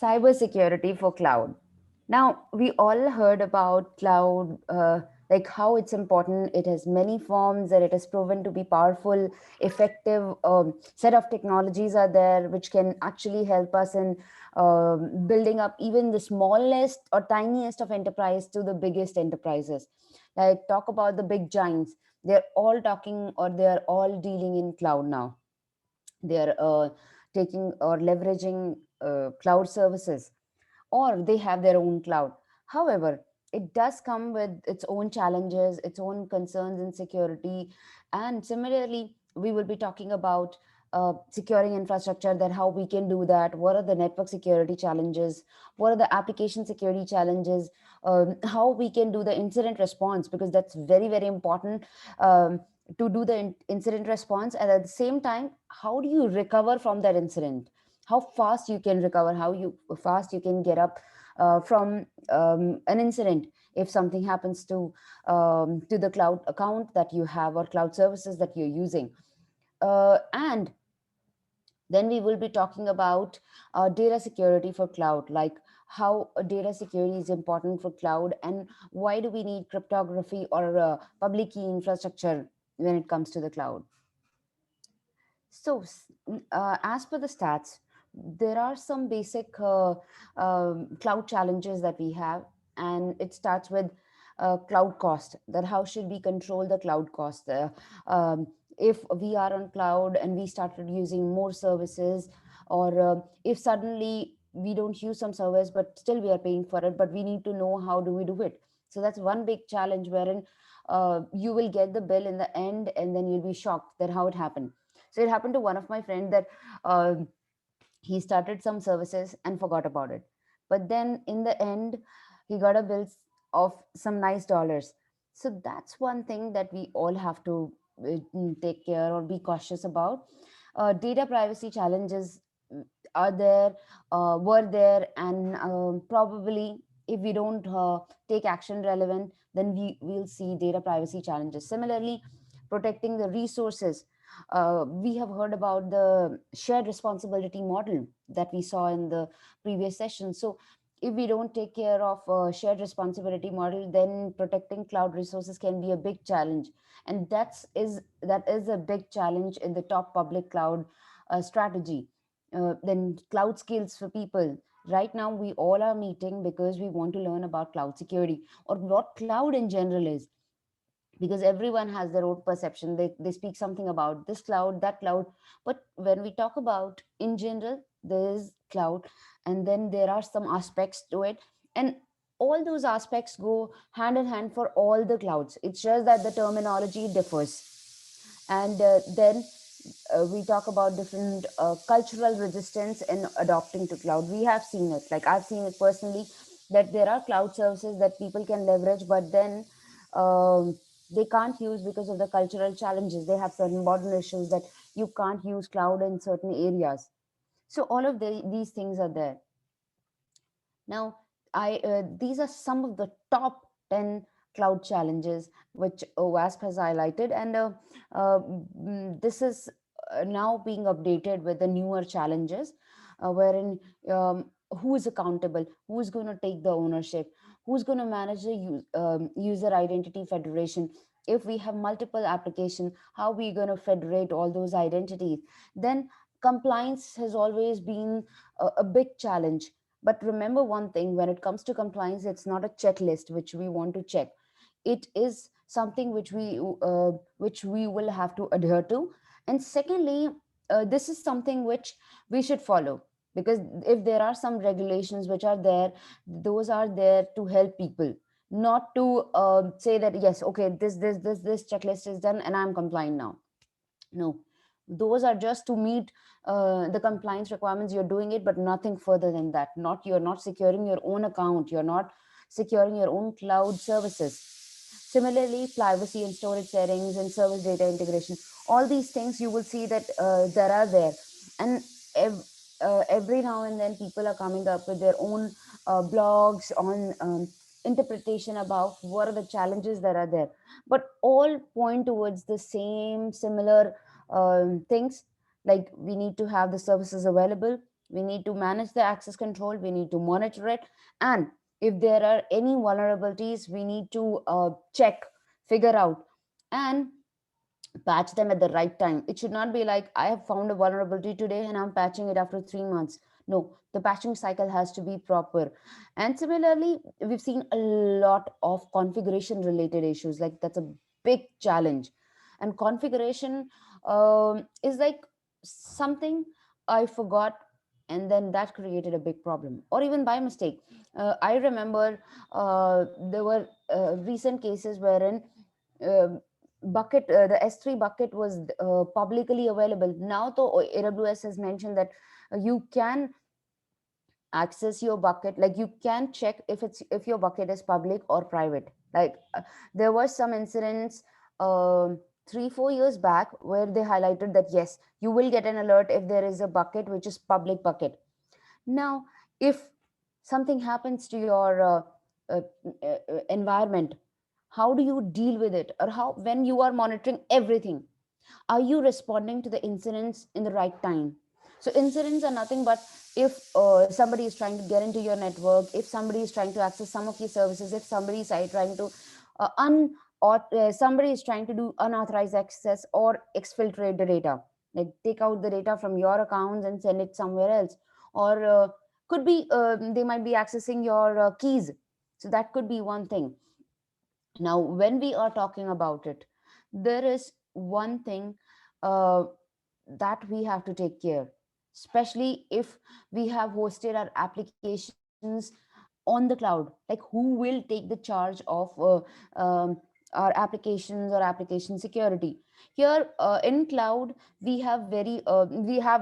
Cybersecurity for cloud. Now, we all heard about cloud, like how it's important. It has many forms, and it has proven to be powerful, effective set of technologies are there which can actually help us in building up even the smallest or tiniest of enterprise to the biggest enterprises. Like, talk about the big giants. They're all talking, or they're all dealing in cloud now. They're taking or leveraging cloud services, or they have their own cloud. However, it does come with its own challenges, its own concerns in security. And similarly, we will be talking about securing infrastructure, that how we can do that, what are the network security challenges, what are the application security challenges, how we can do the incident response, because that's very, very important. To do the incident response, and at the same time, how do you recover from that incident, how fast you can recover, how you fast you can get up from an incident if something happens to the cloud account that you have, or cloud services that you're using. And then we will be talking about data security for cloud, like how data security is important for cloud, and why do we need cryptography or public key infrastructure when it comes to the cloud. So, as per the stats, there are some basic cloud challenges that we have, and it starts with cloud cost. That how should we control the cloud cost? If we are on cloud and we started using more services, or if suddenly we don't use some service but still we are paying for it, but we need to know how do we do it. So that's one big challenge, wherein you will get the bill in the end, and then you'll be shocked that how it happened. So it happened to one of my friend that uh, he started some services and forgot about it. But then in the end, he got a bill of some nice dollars. So that's one thing that we all have to take care or be cautious about. Data privacy challenges are there, were there, and probably if we don't take action relevant, then we will see data privacy challenges. Similarly, protecting the resources. We have heard about the shared responsibility model that we saw in the previous session. So if we don't take care of shared responsibility model, then protecting cloud resources can be a big challenge. And that is a big challenge in the top public cloud strategy. Then cloud skills for people. Right now we all are meeting because we want to learn about cloud security, or what cloud in general is, because everyone has their own perception. They speak something about this cloud, that cloud. But when we talk about in general, there is cloud, and then there are some aspects to it, and all those aspects go hand in hand for all the clouds. It's just that the terminology differs. And then we talk about different cultural resistance in adopting to cloud. We have seen it, like I've seen it personally, that there are cloud services that people can leverage, but then they can't use because of the cultural challenges. They have certain border issues that you can't use cloud in certain areas. So all of these things are there. Now, I these are some of the top 10 cloud challenges which OWASP has highlighted, and this is now being updated with the newer challenges, wherein who is accountable, who is going to take the ownership, who's going to manage the user identity federation. If we have multiple application, how we going to federate all those identities? Then compliance has always been a big challenge. But remember one thing, when it comes to compliance, it's not a checklist which we want to check. It is something which we will have to adhere to. And secondly, this is something which we should follow, because if there are some regulations which are there, those are there to help people, not to say that yes, okay, this checklist is done and I'm compliant now. No, those are just to meet the compliance requirements. You're doing it, but nothing further than that. Not, you're not securing your own account, you're not securing your own cloud services. Similarly, privacy and storage settings and service data integration, all these things you will see that there are there. And every now and then people are coming up with their own blogs on interpretation about what are the challenges that are there, but all point towards the same similar things. Like, we need to have the services available, we need to manage the access control, we need to monitor it, and if there are any vulnerabilities, we need to check, figure out, and patch them at the right time. It should not be like I have found a vulnerability today and I'm patching it after 3 months. No, the patching cycle has to be proper. And similarly, we've seen a lot of configuration related issues. Like that's a big challenge. And configuration is like something I forgot, and then that created a big problem, or even by mistake. I remember there were recent cases wherein um bucket the S3 bucket was publicly available. Now the AWS has mentioned that you can access your bucket, like you can check if your bucket is public or private. Like there were some incidents 3-4 years back where they highlighted that yes, you will get an alert if there is a bucket which is public bucket. Now if something happens to your uh, environment, how do you deal with it? Or how, when you are monitoring everything, are you responding to the incidents in the right time? So incidents are nothing but if somebody is trying to get into your network, if somebody is trying to access some of your services, if somebody is trying to or somebody is trying to do unauthorized access or exfiltrate the data, like take out the data from your accounts and send it somewhere else, or could be they might be accessing your keys. So that could be one thing. Now when we are talking about it, there is one thing uh, that we have to take care, especially if we have hosted our applications on the cloud. Like who will take the charge of our applications or application security? Here in cloud, we have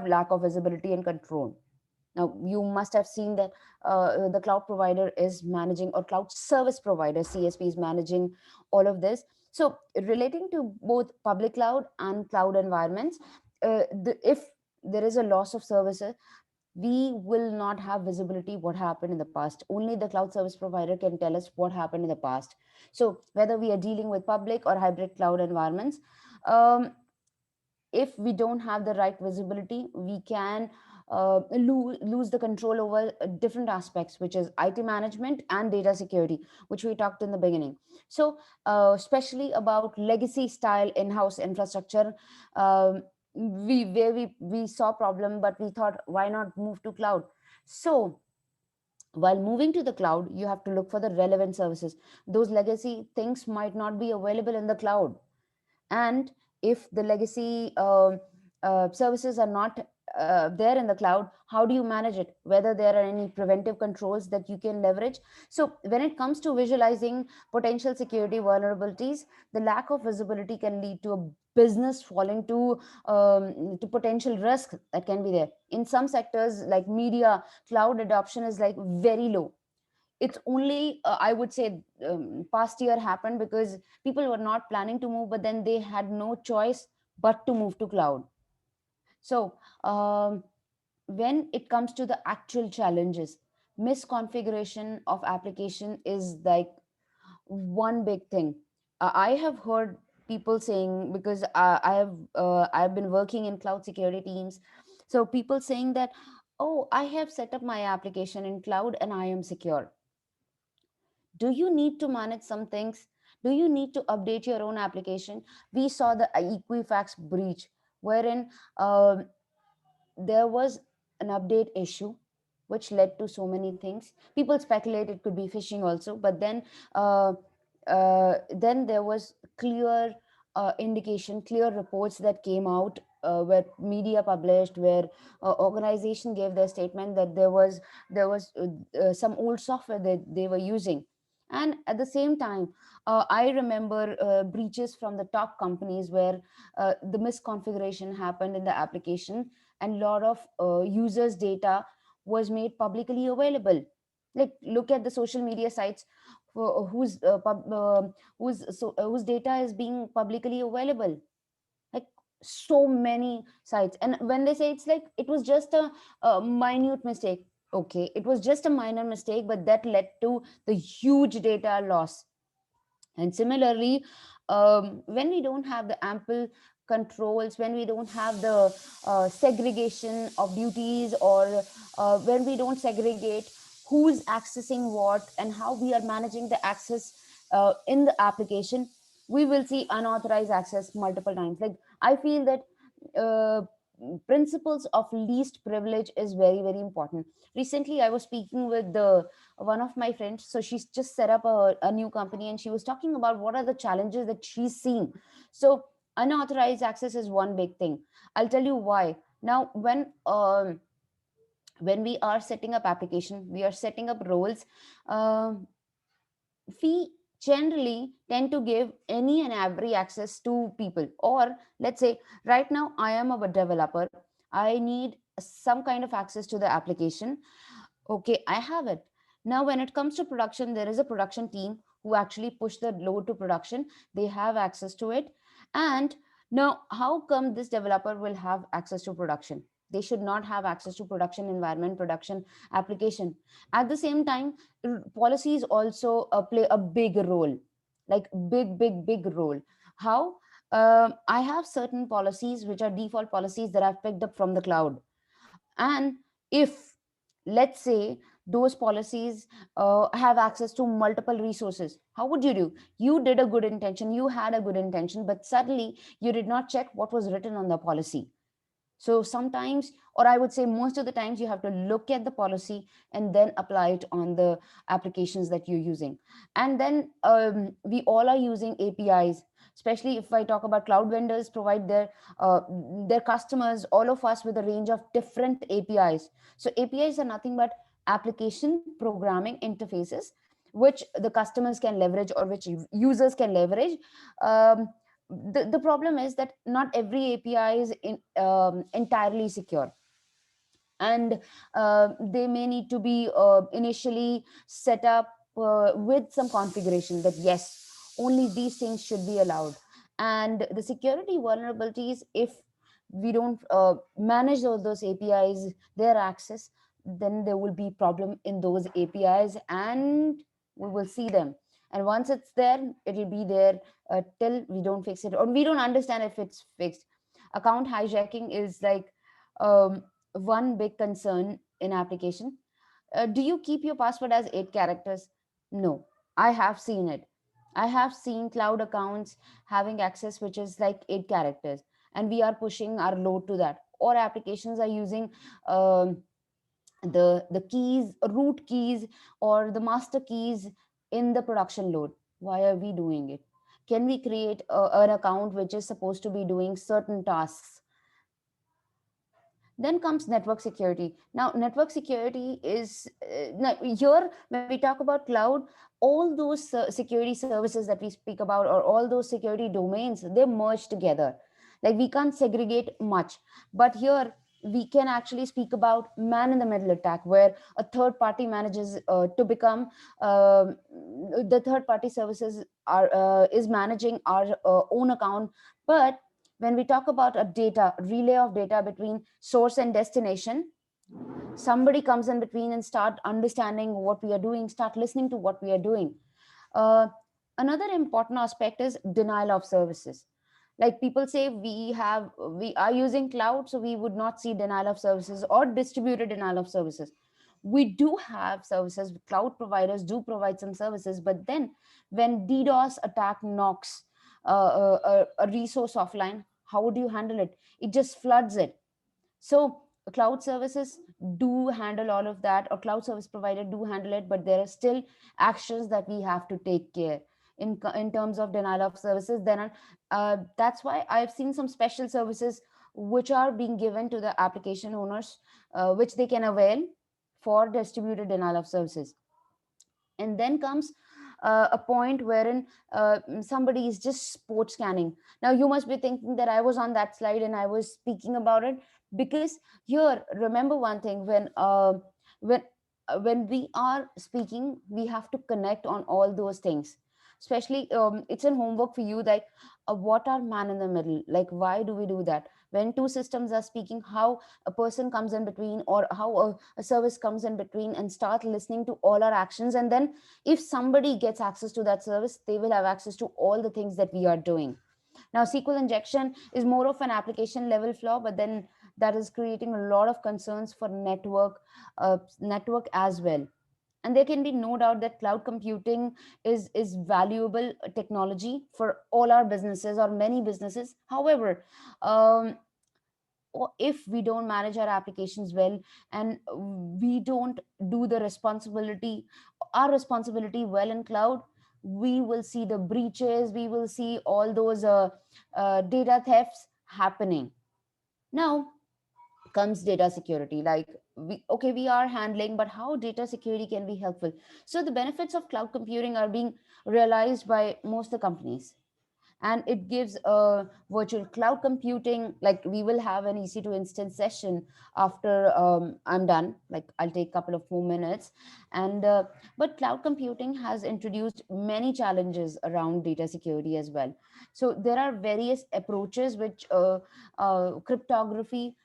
lack of visibility and control. Now, you must have seen that the cloud provider is managing, or cloud service provider, CSP, is managing all of this. So, relating to both public cloud and cloud environments, if there is a loss of services, we will not have visibility what happened in the past. Only the cloud service provider can tell us what happened in the past. So, whether we are dealing with public or hybrid cloud environments, um, if we don't have the right visibility, we can lose the control over different aspects, which is IT management and data security, which we talked in the beginning. So especially about legacy style in-house infrastructure, we saw problem, but we thought, why not move to cloud? So while moving to the cloud, you have to look for the relevant services. Those legacy things might not be available in the cloud, and if the legacy services are not there in the cloud, how do you manage it? Whether there are any preventive controls that you can leverage. So when it comes to visualizing potential security vulnerabilities, the lack of visibility can lead to a business falling to potential risk that can be there. In some sectors like media, cloud adoption is like very low. It's only I would say past year happened because people were not planning to move, but then they had no choice but to move to cloud. So when it comes to the actual challenges, misconfiguration of application is like one big thing. I have heard people saying, because I've been working in cloud security teams, so people saying that, oh, I have set up my application in cloud and I am secure. Do you need to manage some things? Do you need to update your own application? We saw the Equifax breach, wherein there was an update issue which led to so many things. People speculate it could be phishing also, but uh, then there was clear indication, clear reports that came out, where media published, where organization gave their statement that there was some old software that they were using. And at the same time, I remember breaches from the top companies where the misconfiguration happened in the application, and lot of users data was made publicly available. Like look at the social media sites whose data is being publicly available, like so many sites. And when they say it's like it was just a minute mistake, okay, it was just a minor mistake, but that led to the huge data loss. And similarly, when we don't have the ample controls, when we don't have the segregation of duties, or when we don't segregate who's accessing what and how we are managing the access in the application, we will see unauthorized access multiple times. Like, I feel that uh, principles of least privilege is very, very important. Recently I was speaking with the one of my friends. So she's just set up a new company, and she was talking about what are the challenges that she's seeing. So unauthorized access is one big thing. I'll tell you why. Now, when we are setting up application, we are setting up roles. um we generally tend to give any and every access to people. Or let's say, right now I am a developer, I need some kind of access to the application. Okay, I have it. Now when it comes to production, there is a production team who actually push the load to production. They have access to it. And now, how come this developer will have access to production? They should not have access to production environment, production application. At the same time, policies also play a big role, like big, big, big role. How? I have certain policies which are default policies that I've picked up from the cloud. And if, let's say, those policies have access to multiple resources, how would you do? You did a good intention, you had a good intention, but suddenly you did not check what was written on the policy. So sometimes, or I would say most of the times, you have to look at the policy and then apply it on the applications that you're using. And then we all are using APIs, especially if I talk about cloud vendors provide their customers, all of us, with a range of different APIs. So APIs are nothing but application programming interfaces, which the customers can leverage or which users can leverage. Um, the problem is that not every API is entirely secure, and they may need to be initially set up with some configuration that yes, only these things should be allowed. And the security vulnerabilities, if we don't manage all those APIs, their access, then there will be problem in those APIs, and we will see them. And once it's there, it'll be there till we don't fix it, or we don't understand if it's fixed. Account hijacking is like um, one big concern in application. Do you keep your password as 8 characters? No, I have seen it. I have seen cloud accounts having access which is like 8 characters, and we are pushing our load to that. Or applications are using um, the keys, root keys, or the master keys in the production load. Why are we doing it? Can we create an account which is supposed to be doing certain tasks? Then comes network security. Now network security is now here, when we talk about cloud, all those security services that we speak about, or all those security domains, they merge together. Like, we can't segregate much. But here we can actually speak about man in the middle attack, where a third party manages to become the third party services are is managing our own account. But when we talk about a data relay of data between source and destination, somebody comes in between and start understanding what we are doing, start listening to what we are doing. uh, Another important aspect is denial of services. Like, people say we are using cloud, so we would not see denial of services or distributed denial of services. We do have services, cloud providers do provide some services, but then when DDoS attack knocks a resource offline, how would you handle it? It just floods it. So cloud services do handle all of that, or cloud service provider do handle it, but there are still actions that we have to take care in terms of denial of services. Then that's why I've seen some special services which are being given to the application owners, which they can avail for distributed denial of services. And then comes a point wherein somebody is just sport scanning. Now you must be thinking that I was on that slide and I was speaking about it, because here, remember one thing: when when we are speaking, we have to connect on all those things. Especially, it's a homework for you, like what are man in the middle, like why do we do that? When two systems are speaking, how a person comes in between, or how a service comes in between and start listening to all our actions. And then if somebody gets access to that service, they will have access to all the things that we are doing. Now, SQL injection is more of an application level flaw, but then that is creating a lot of concerns for network as well. And there can be no doubt that cloud computing is valuable technology for all our businesses or many businesses. However, um, if we don't manage our applications well, and we don't do the responsibility our responsibility well in cloud, we will see the breaches, we will see all those data thefts happening. Now comes data security. Like, we are handling, but how data security can be helpful? So the benefits of cloud computing are being realized by most of the companies, and it gives a virtual cloud computing. Like, we will have an EC2 instance session after I'm done, like I'll take a couple of more minutes. And but cloud computing has introduced many challenges around data security as well. So there are various approaches which cryptography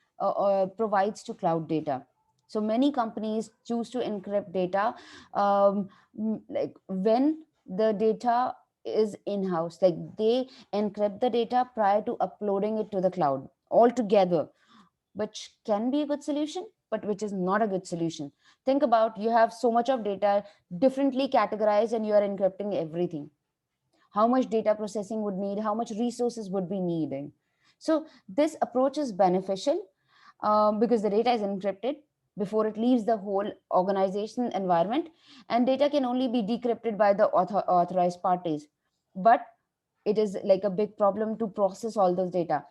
provides to cloud data. So many companies choose to encrypt data, like when the data is in house, like they encrypt the data prior to uploading it to the cloud altogether, which can be a good solution, but which is not a good solution. Think about, you have so much of data differently categorized and you are encrypting everything. How much data processing would need, how much resources would be needing? So this approach is beneficial, because the data is encrypted before it leaves the whole organization environment, and data can only be decrypted by the authorized parties. But it is like a big problem to process all those data.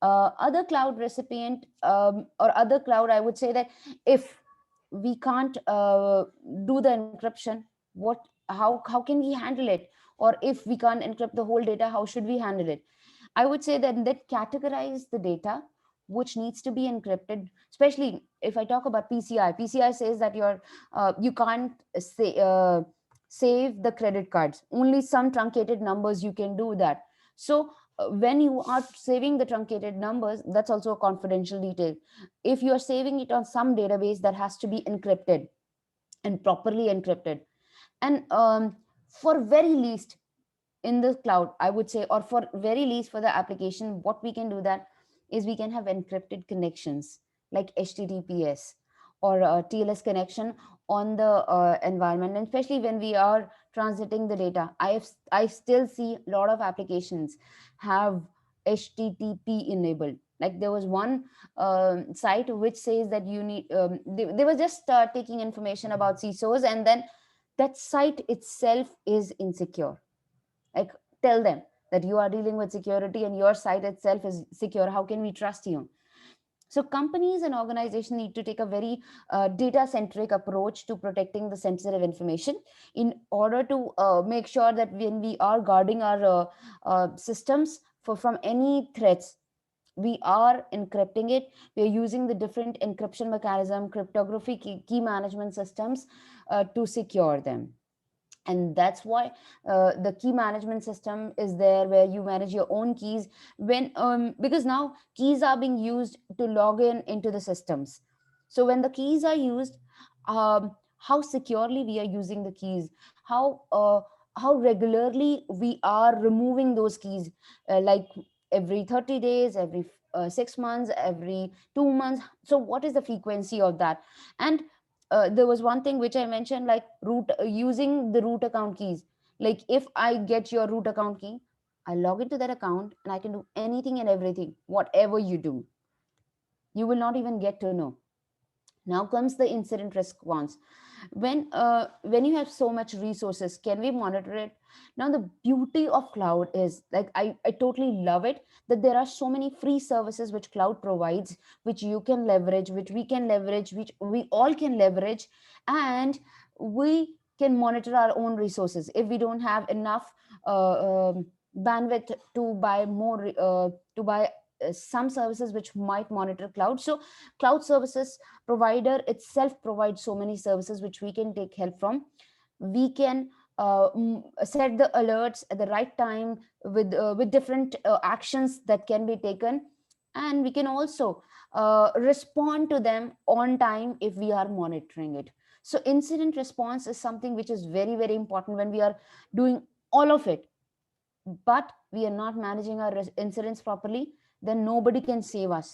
Other cloud recipient, or other cloud, I would say that if we can't do the encryption, what how can we handle it? Or if we can't encrypt the whole data, how should we handle it? I would say that categorize the data which needs to be encrypted. Especially if I talk about PCI says that you can't save the credit cards. Only some truncated numbers you can do that. So when you are saving the truncated numbers, that's also a confidential detail. If you are saving it on some database, that has to be encrypted and properly encrypted. And for very least in the cloud, I would say, or for very least for the application, what we can do that is we can have encrypted connections like HTTPS or TLS connection on the environment. And especially when we are transiting the data, I still see a lot of applications have HTTP enabled. Like, there was one site which says that you need they were just taking information about CISOs, and then that site itself is insecure. Like, tell them that you are dealing with security and your site itself is secure. How can we trust you? So companies and organizations need to take a very data centric approach to protecting the sensitive information, in order to make sure that when we are guarding our systems from any threats, we are encrypting it. We are using the different encryption mechanism, cryptography, key management systems to secure them. And that's why the key management system is there, where you manage your own keys. When Because now keys are being used to log in into the systems. So when the keys are used, how securely we are using the keys, how regularly we are removing those keys, like every 30 days, every 6 months, every 2 months. So what is the frequency of that? And there was one thing which I mentioned, like using the root account keys. Like, if I get your root account key, I log into that account and I can do anything and everything. Whatever you do, you will not even get to know. Now comes the incident response. When you have so much resources, can we monitor it? Now the beauty of cloud is, like, I totally love it, that there are so many free services which cloud provides, which you can leverage, which we can leverage, which we all can leverage. And we can monitor our own resources. If we don't have enough bandwidth to buy more, to buy some services which might monitor cloud, so cloud services provider itself provides so many services which we can take help from. We can set the alerts at the right time with different actions that can be taken, and we can also respond to them on time if we are monitoring it. So incident response is something which is very, very important when we are doing all of it. but we are not managing our insurance properly, then nobody can save us.